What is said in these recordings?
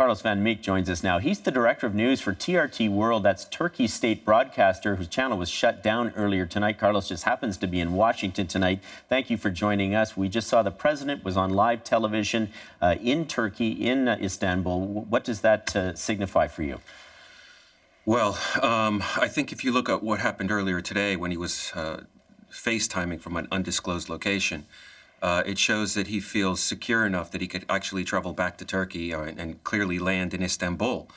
Carlos Van Meek joins us now. He's the director of news for TRT World. That's Turkey's state broadcaster whose channel was shut down earlier tonight. Carlos just happens to be in Washington tonight. Thank you for joining us. We just saw the president was on live television in Turkey, in Istanbul. What does that signify for you? Well, I think if you look at what happened earlier today when he was FaceTiming from an undisclosed location, it shows that he feels secure enough that he could actually travel back to Turkey and clearly land in Istanbul,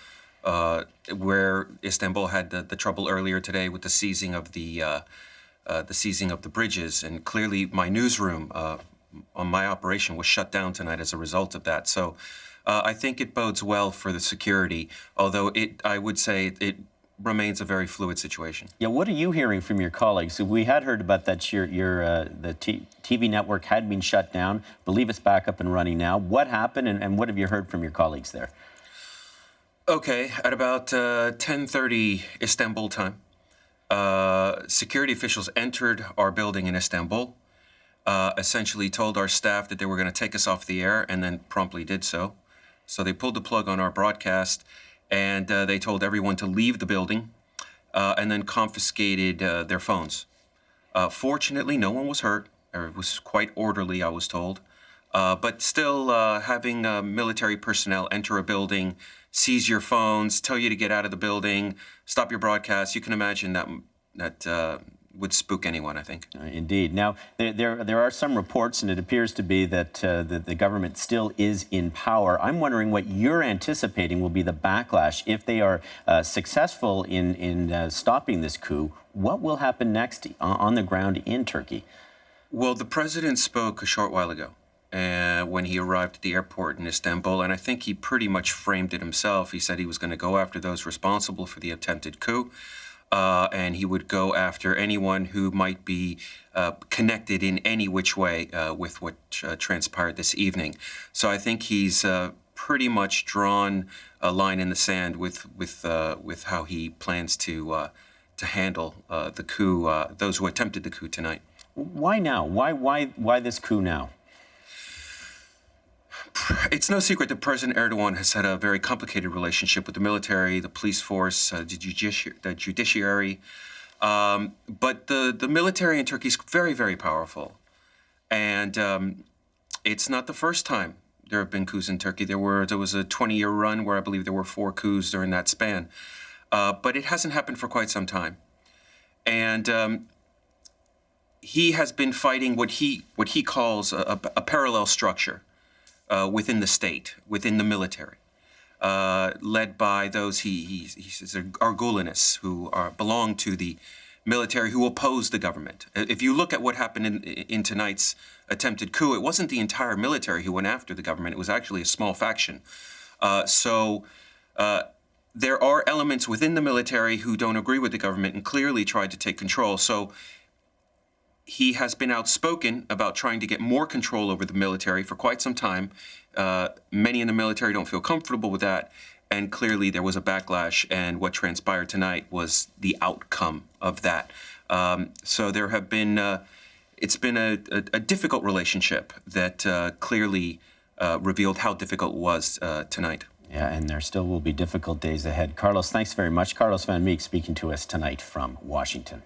where Istanbul had the trouble earlier today with the seizing of the bridges, and clearly my newsroom on my operation was shut down tonight as a result of that. So I think it bodes well for the security, although I would say it remains a very fluid situation. Yeah, what are you hearing from your colleagues? We had heard about that the TV network had been shut down. I believe it's back up and running now. What happened, and what have you heard from your colleagues there? Okay, at about 10:30 Istanbul time, security officials entered our building in Istanbul, essentially told our staff that they were going to take us off the air, and then promptly did so. So they pulled the plug on our broadcast, and they told everyone to leave the building, and then confiscated their phones. Fortunately, no one was hurt. It was quite orderly, I was told. But still, having military personnel enter a building, seize your phones, tell you to get out of the building, stop your broadcast, you can imagine that would spook anyone, I think. Indeed. Now, there are some reports, and it appears to be that the government still is in power. I'm wondering what you're anticipating will be the backlash if they are successful in stopping this coup. What will happen next on the ground in Turkey? Well, the president spoke a short while ago when he arrived at the airport in Istanbul, and I think he pretty much framed it himself. He said he was going to go after those responsible for the attempted coup. And he would go after anyone who might be connected in any which way with what transpired this evening. So I think he's pretty much drawn a line in the sand with how he plans to handle the coup, those who attempted the coup tonight. Why now? Why this coup now? It's no secret that President Erdogan has had a very complicated relationship with the military, the police force, the judiciary. But the military in Turkey is very, very powerful. And it's not the first time there have been coups in Turkey. There was a 20-year run where I believe there were 4 coups during that span. But it hasn't happened for quite some time. And he has been fighting what he calls a parallel structure. Within the state, within the military, led by those he says are Gulenists who belong to the military, who oppose the government. If you look at what happened in tonight's attempted coup, it wasn't the entire military who went after the government. It was actually a small faction. So there are elements within the military who don't agree with the government and clearly tried to take control. So he has been outspoken about trying to get more control over the military for quite some time. Many in the military don't feel comfortable with that, and clearly there was a backlash, and what transpired tonight was the outcome of that. So there have been, it's been a difficult relationship that clearly revealed how difficult it was tonight. Yeah, and there still will be difficult days ahead. Carlos, thanks very much. Carlos Van Meek speaking to us tonight from Washington.